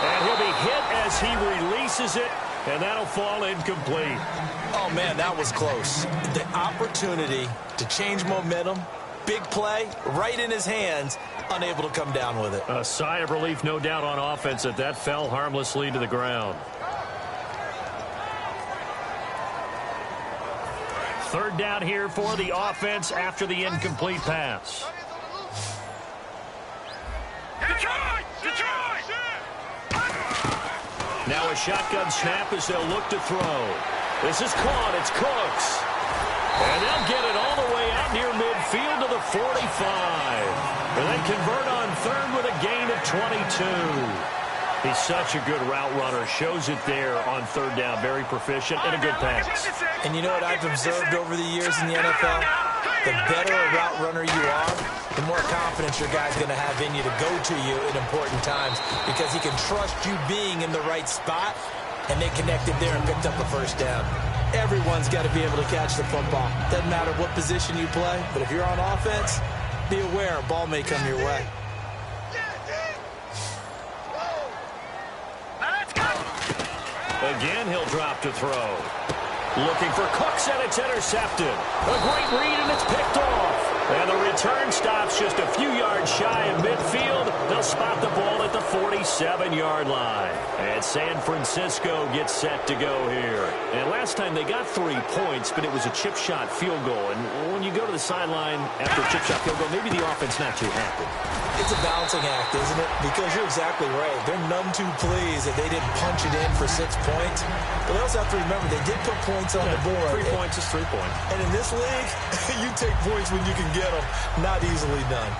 And he'll be hit as he releases it, and that'll fall incomplete. Oh, man, that was close. The opportunity to change momentum, big play, right in his hands, unable to come down with it. A sigh of relief, no doubt, on offense that fell harmlessly to the ground. 3rd down here for the offense after the incomplete pass. Now a shotgun snap as they'll look to throw. This is caught. It's Cooks. And they'll get it all the way out near midfield to the 45. And then convert on 3rd with a gain of 22. He's such a good route runner. Shows it there on 3rd down. Very proficient and a good pass. And you know what I've observed over the years in the NFL? The better a route runner you are, the more confidence your guy's going to have in you to go to you at important times because he can trust you being in the right spot, and they connected there and picked up a 1st down. Everyone's got to be able to catch the football. Doesn't matter what position you play, but if you're on offense, be aware a ball may come your way. Again, he'll drop to throw. Looking for Cooks, and it's intercepted. A great read, and it's picked off. And the return stops just a few yards shy of midfield. They'll spot the ball at the 47-yard line. And San Francisco gets set to go here. And last time they got 3 points, but it was a chip shot field goal. And when you go to the sideline after a chip shot field goal, maybe the offense not too happy. It's a balancing act, isn't it? Because you're exactly right. They're none too pleased that they didn't punch it in for 6 points. But they also have to remember they did put points on the board. 3 points is 3 points. And in this league, you take points when you can get them. Not easily done.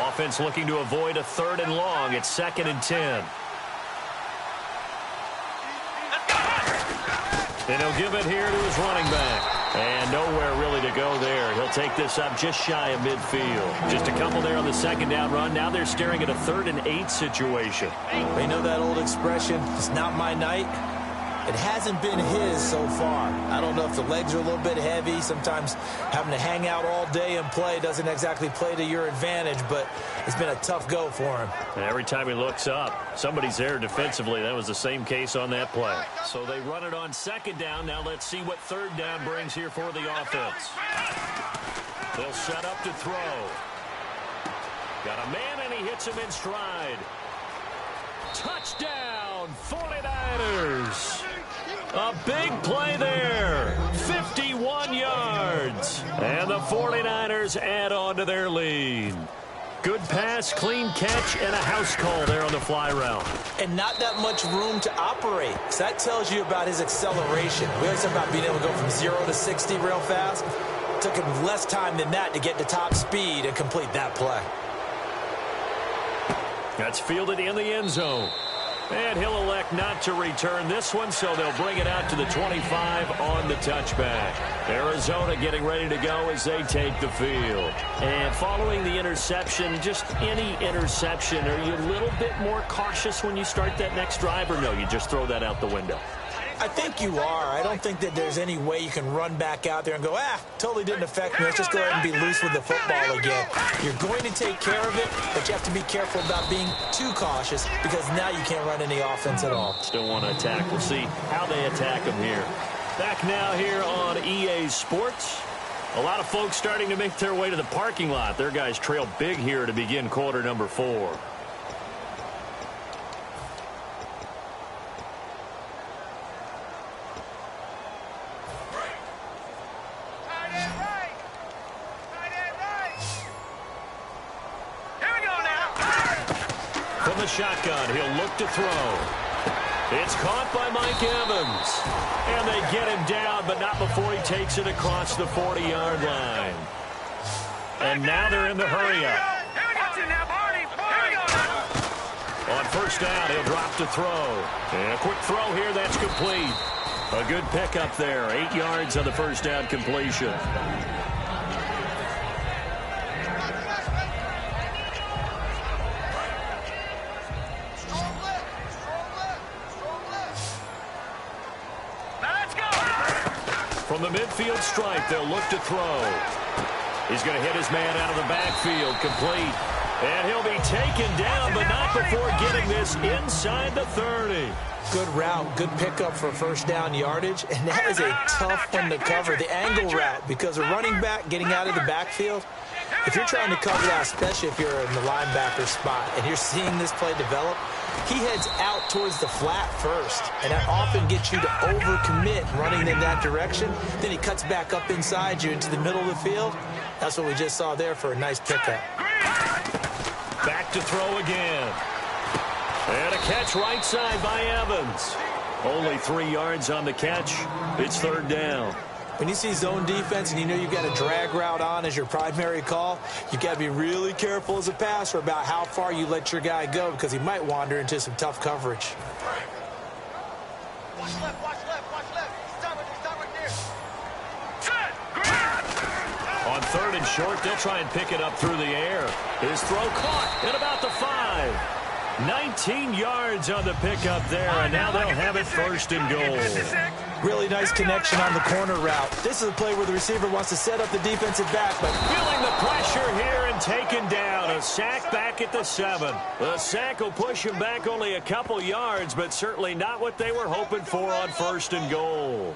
Offense looking to avoid a 3rd and long. It's 2nd and 10. And he'll give it here to his running back. And nowhere really to go there. He'll take this up just shy of midfield. Just a couple there on the 2nd down run. Now they're staring at a 3rd and 8 situation. They know that old expression, it's not my night. It hasn't been his so far. I don't know if the legs are a little bit heavy. Sometimes having to hang out all day and play doesn't exactly play to your advantage, but it's been a tough go for him. And every time he looks up, somebody's there defensively. That was the same case on that play. So they run it on 2nd down. Now let's see what 3rd down brings here for the offense. They'll set up to throw. Got a man, and he hits him in stride. Touchdown, 49ers. A big play there. 51 yards. And the 49ers add on to their lead. Good pass, clean catch, and a house call there on the fly route. And not that much room to operate. So that tells you about his acceleration. We always talk about being able to go from 0 to 60 real fast. It took him less time than that to get to top speed and complete that play. That's fielded in the end zone. And he'll elect not to return this one, so they'll bring it out to the 25 on the touchback. Arizona getting ready to go as they take the field. And following the interception, just any interception, are you a little bit more cautious when you start that next drive, or no, you just throw that out the window? I think you are. I don't think that there's any way you can run back out there and go, totally didn't affect me. Let's just go ahead and be loose with the football again. You're going to take care of it, but you have to be careful about being too cautious because now you can't run any offense at all. Still want to attack. We'll see how they attack him here. Back now here on EA Sports. A lot of folks starting to make their way to the parking lot. Their guys trail big here to begin quarter number 4. Shotgun. He'll look to throw. It's caught by Mike Evans. And they get him down, but not before he takes it across the 40-yard line. And now they're in the hurry-up. On first down, he'll drop to throw. And a quick throw here, that's complete. A good pickup there. 8 yards on the first down completion. From the midfield stripe, they'll look to throw. He's going to hit his man out of the backfield, complete. And he'll be taken down, but not before getting this inside the 30. Good route, good pickup for first down yardage, and that is a tough one to cover, the angle route, because a running back getting out of the backfield, if you're trying to cover that, especially if you're in the linebacker spot, and you're seeing this play develop, he heads out towards the flat first, and that often gets you to overcommit running in that direction. Then he cuts back up inside you into the middle of the field. That's what we just saw there for a nice pickup. Back to throw again. And a catch right side by Evans. Only 3 yards on the catch. It's third down. When you see zone defense and you know you've got a drag route on as your primary call, you've got to be really careful as a passer about how far you let your guy go because he might wander into some tough coverage. Watch left, watch left, watch left. Stop right there. On third and short, they'll try and pick it up through the air. His throw caught at about the 5. 19 yards on the pickup there, and now they'll have it first and goal. Really nice connection on the corner route. This is a play where the receiver wants to set up the defensive back, but feeling the pressure here and taken down. A sack back at the 7. The sack will push him back only a couple yards, but certainly not what they were hoping for on first and goal.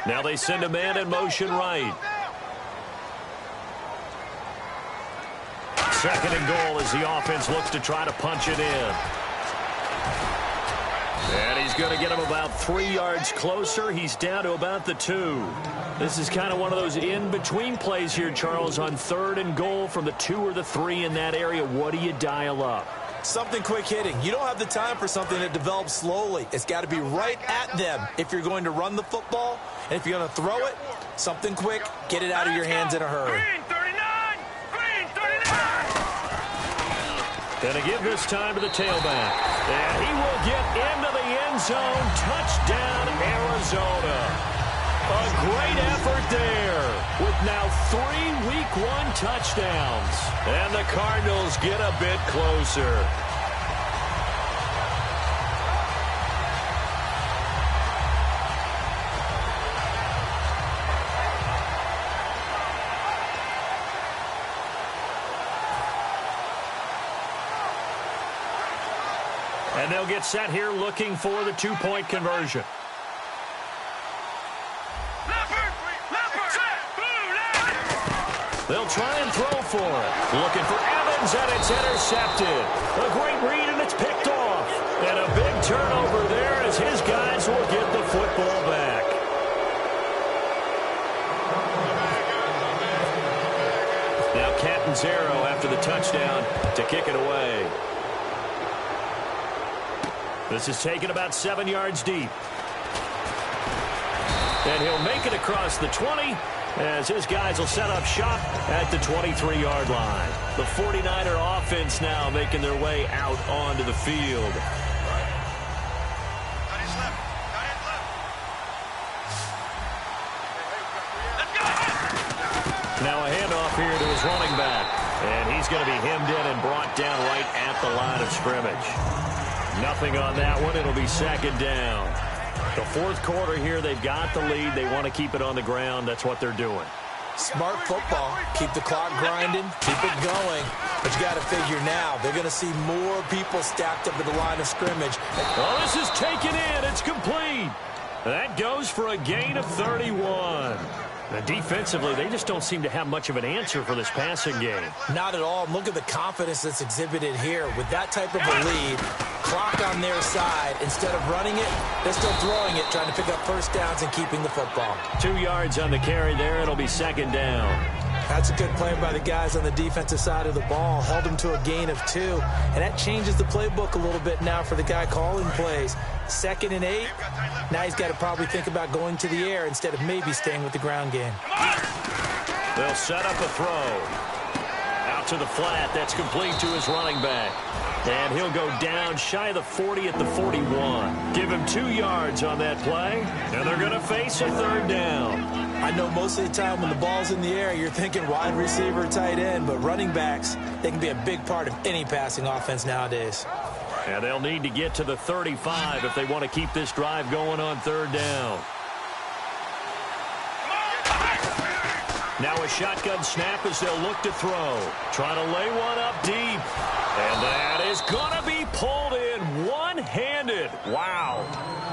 Now they send a man in motion right. Second and goal as the offense looks to try to punch it in. And he's going to get him about 3 yards closer. He's down to about the 2. This is kind of one of those in-between plays here, Charles, on third and goal from the 2 or the 3 in that area. What do you dial up? Something quick hitting. You don't have the time for something that develops slowly. It's got to be right at them if you're going to run the football. And if you're going to throw it, something quick, get it out of your hands in a hurry. Going to give this time to the tailback. And he will get into the end zone. Touchdown, Arizona. A great effort there with now 3 Week 1 touchdowns. And the Cardinals get a bit closer. And they'll get set here looking for the two-point conversion. They'll try and throw for it. Looking for Evans, and it's intercepted. A great read, and it's picked off. And a big turnover there as his guys will get the football back. Now Catanzaro after the touchdown to kick it away. This is taken about 7 yards deep. And he'll make it across the 20 as his guys will set up shop at the 23-yard line. The 49er offense now making their way out onto the field. Now a handoff here to his running back. And he's going to be hemmed in and brought down right at the line of scrimmage. Nothing on that one. It'll be second down. The fourth quarter here, they've got the lead. They want to keep it on the ground. That's what they're doing. Smart football. Keep the clock grinding. Keep it going. But you got to figure now, they're going to see more people stacked up at the line of scrimmage. Oh, this is taken in. It's complete. That goes for a gain of 31. And defensively, they just don't seem to have much of an answer for this passing game. Not at all. Look at the confidence that's exhibited here. With that type of a lead, clock on their side, instead of running it, they're still throwing it, trying to pick up first downs and keeping the football. 2 yards on the carry there. It'll be second down. That's a good play by the guys on the defensive side of the ball. Held them to a gain of 2. And that changes the playbook a little bit now for the guy calling plays. 2nd and 8. Now he's got to probably think about going to the air instead of maybe staying with the ground game. They'll set up a throw. Out to the flat. That's complete to his running back. And he'll go down shy of the 40 at the 41. Give him 2 yards on that play. And they're going to face a third down. I know most of the time when the ball's in the air, you're thinking wide receiver, tight end, but running backs, they can be a big part of any passing offense nowadays. And they'll need to get to the 35 if they want to keep this drive going on third down. Now a shotgun snap as they'll look to throw. Trying to lay one up deep. And that is going to be pulled in one-handed. Wow.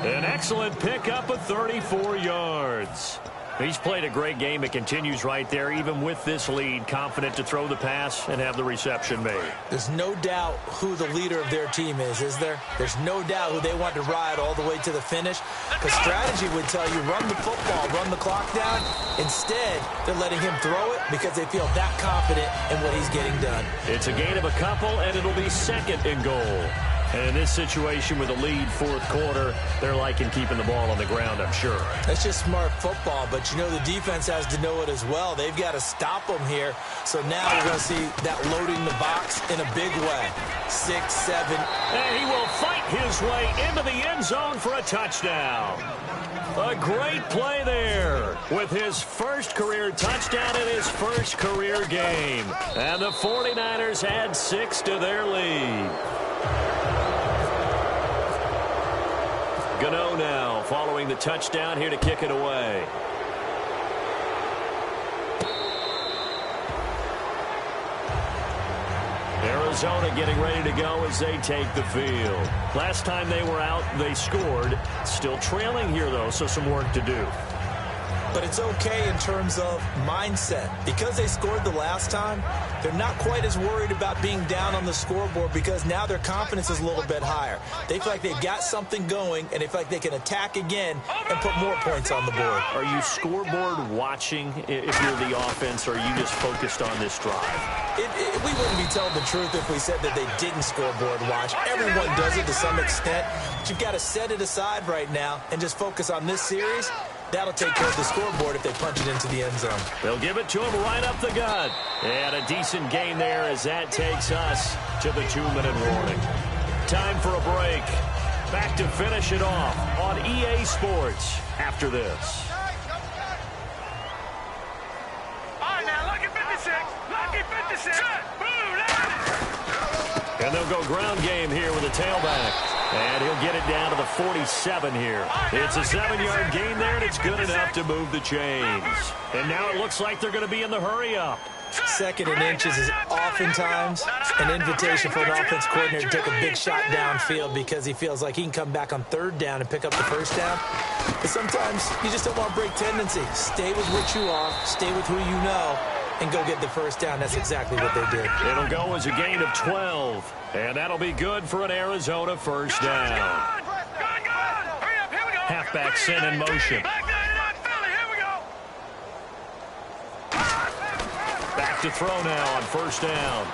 An excellent pickup of 34 yards. He's played a great game. It continues right there, even with this lead, confident to throw the pass and have the reception made. There's no doubt who the leader of their team is there? There's no doubt who they want to ride all the way to the finish. Because strategy would tell you, run the football, run the clock down. Instead, they're letting him throw it because they feel that confident in what he's getting done. It's a gain of a couple, and it'll be second and goal. And in this situation with a lead fourth quarter, they're liking keeping the ball on the ground, I'm sure. That's just smart football, but you know the defense has to know it as well. They've got to stop them here. So now we're going to see that loading the box in a big way. 6, 7. And he will fight his way into the end zone for a touchdown. A great play there with his first career touchdown in his first career game. And the 49ers add 6 to their lead. Gano now following the touchdown here to kick it away. Arizona getting ready to go as they take the field. Last time they were out, they scored. Still trailing here, though, so some work to do. But it's okay in terms of mindset. Because they scored the last time, they're not quite as worried about being down on the scoreboard because now their confidence is a little bit higher. They feel like they've got something going, and they feel like they can attack again and put more points on the board. Are you scoreboard watching if you're the offense, or are you just focused on this drive? We wouldn't be telling the truth if we said that they didn't scoreboard watch. Everyone does it to some extent. But you've got to set it aside right now and just focus on this series. That'll take care of the scoreboard if they punch it into the end zone. They'll give it to him right up the gut. And a decent gain there as that takes us to the 2-minute warning. Time for a break. Back to finish it off on EA Sports after this. All right, now, lucky 56. Lucky 56. And they'll go ground game here with a tailback. And he'll get it down to the 47 here. It's a 7-yard gain there, and it's good enough to move the chains. And now it looks like they're going to be in the hurry-up. Second and inches is oftentimes an invitation for an offense coordinator to take a big shot downfield because he feels like he can come back on third down and pick up the first down. But sometimes you just don't want to break tendency. Stay with what you are, stay with who you know, and go get the first down. That's exactly what they did. It'll go as a gain of 12, and that'll be good for an Arizona first down. Halfback sent in motion. Back to throw now on first down.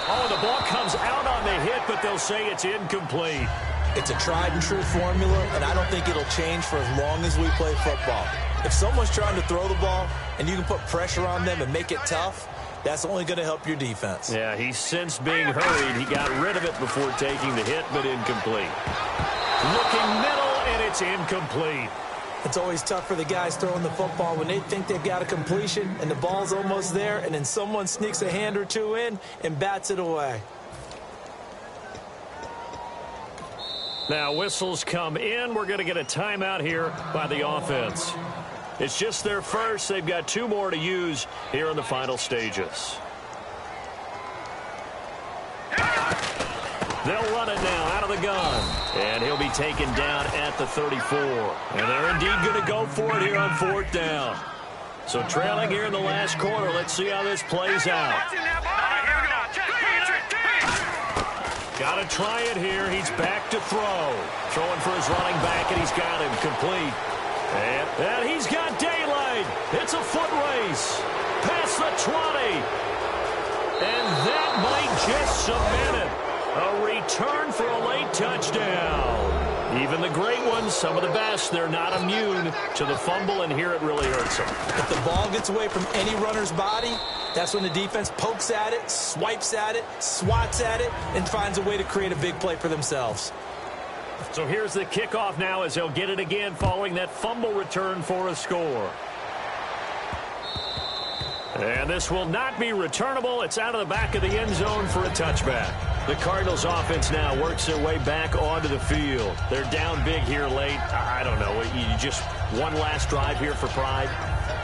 Oh, the ball comes out on the hit, but they'll say it's incomplete. It's a tried and true formula, and I don't think it'll change for as long as we play football. If someone's trying to throw the ball and you can put pressure on them and make it tough, that's only going to help your defense. Yeah, he sensed being hurried. He got rid of it before taking the hit, but incomplete. Looking middle, and it's incomplete. It's always tough for the guys throwing the football when they think they've got a completion and the ball's almost there, and then someone sneaks a hand or two in and bats it away. Now whistles come in. We're going to get a timeout here by the offense. It's just their first. They've got 2 more to use here in the final stages. They'll run it now out of the gun. And he'll be taken down at the 34. And they're indeed going to go for it here on fourth down. So trailing here in the last quarter. Let's see how this plays out. Got to try it here. He's back to throw. Throwing for his running back, and he's got him complete. And he's got daylight. It's a foot race. Past the 20. And that might just cement it. A return for a late touchdown. Even the great ones, some of the best, they're not immune to the fumble, and here it really hurts them. If the ball gets away from any runner's body, that's when the defense pokes at it, swipes at it, swats at it, and finds a way to create a big play for themselves. So here's the kickoff now as they'll get it again following that fumble return for a score. And this will not be returnable. It's out of the back of the end zone for a touchback. The Cardinals offense now works their way back onto the field. They're down big here late. I don't know. You just one last drive here for pride.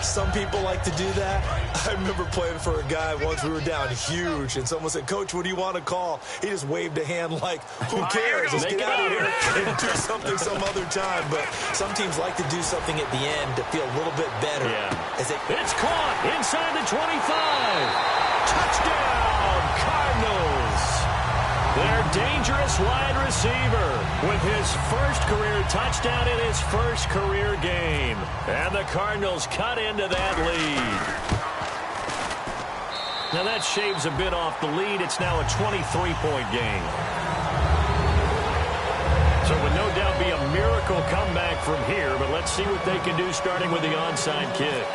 Some people like to do that. I remember playing for a guy once. We were down huge, and someone said, "Coach, what do you want to call?" He just waved a hand like, who cares? Let's get out of here and do something some other time. But some teams like to do something at the end to feel a little bit better. Yeah. It's caught inside the 25. Touchdown, Cardinals. Their dangerous wide receiver with his first career touchdown in his first career game. And the Cardinals cut into that lead. Now that shaves a bit off the lead. It's now a 23-point game. So it would no doubt be a miracle comeback from here, but let's see what they can do starting with the onside kick.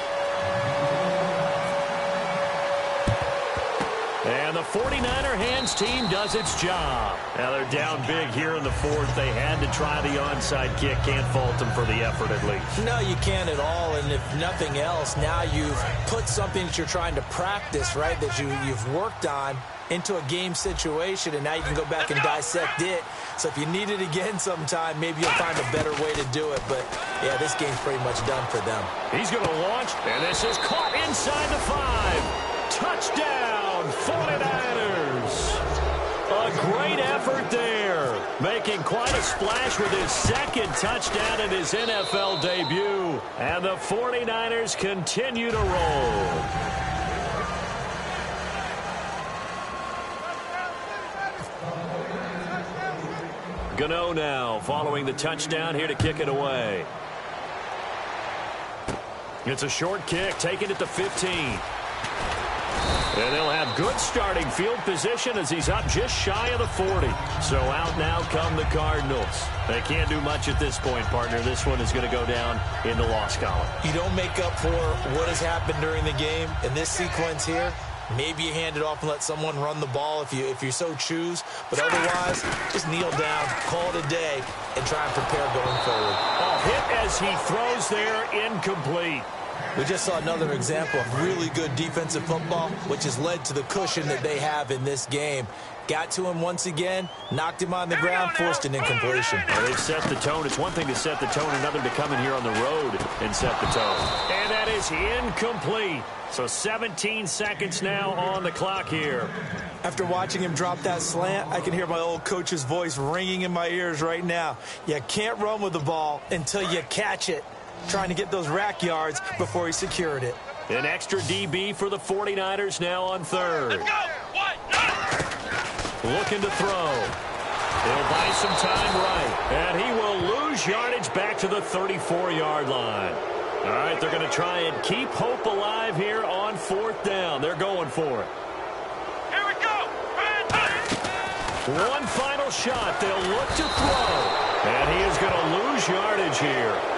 And the 49er hands team does its job. Now they're down big here in the fourth. They had to try the onside kick. Can't fault them for the effort at least. No, you can't at all. And if nothing else, now you've put something that you're trying to practice, right, that you've worked on into a game situation, and now you can go back and dissect it. So if you need it again sometime, maybe you'll find a better way to do it. But, yeah, this game's pretty much done for them. He's going to launch, and this is caught inside the 5. Touchdown, 49ers. A great effort there. Making quite a splash with his second touchdown in his NFL debut. And the 49ers continue to roll. Gano now following the touchdown here to kick it away. It's a short kick, taking it to 15. And they'll have good starting field position as he's up just shy of the 40. So out now come the Cardinals. They can't do much at this point, partner. This one is going to go down in the loss column. You don't make up for what has happened during the game in this sequence here. Maybe you hand it off and let someone run the ball if you so choose. But otherwise, just kneel down, call it a day, and try and prepare going forward. A hit as he throws there, incomplete. We just saw another example of really good defensive football, which has led to the cushion that they have in this game. Got to him once again, knocked him on the ground, forced an incompletion. Well, they've set the tone. It's one thing to set the tone, another to come in here on the road and set the tone. And that is incomplete. So 17 seconds now on the clock here. After watching him drop that slant, I can hear my old coach's voice ringing in my ears right now. You can't run with the ball until you catch it. Trying to get those rack yards before he secured it. An extra DB for the 49ers now on third. Let's go. What? Looking to throw. He'll buy some time right. And he will lose yardage back to the 34-yard line. All right, they're going to try and keep hope alive here on fourth down. They're going for it. Here we go. One final shot. They'll look to throw. And he is going to lose yardage here.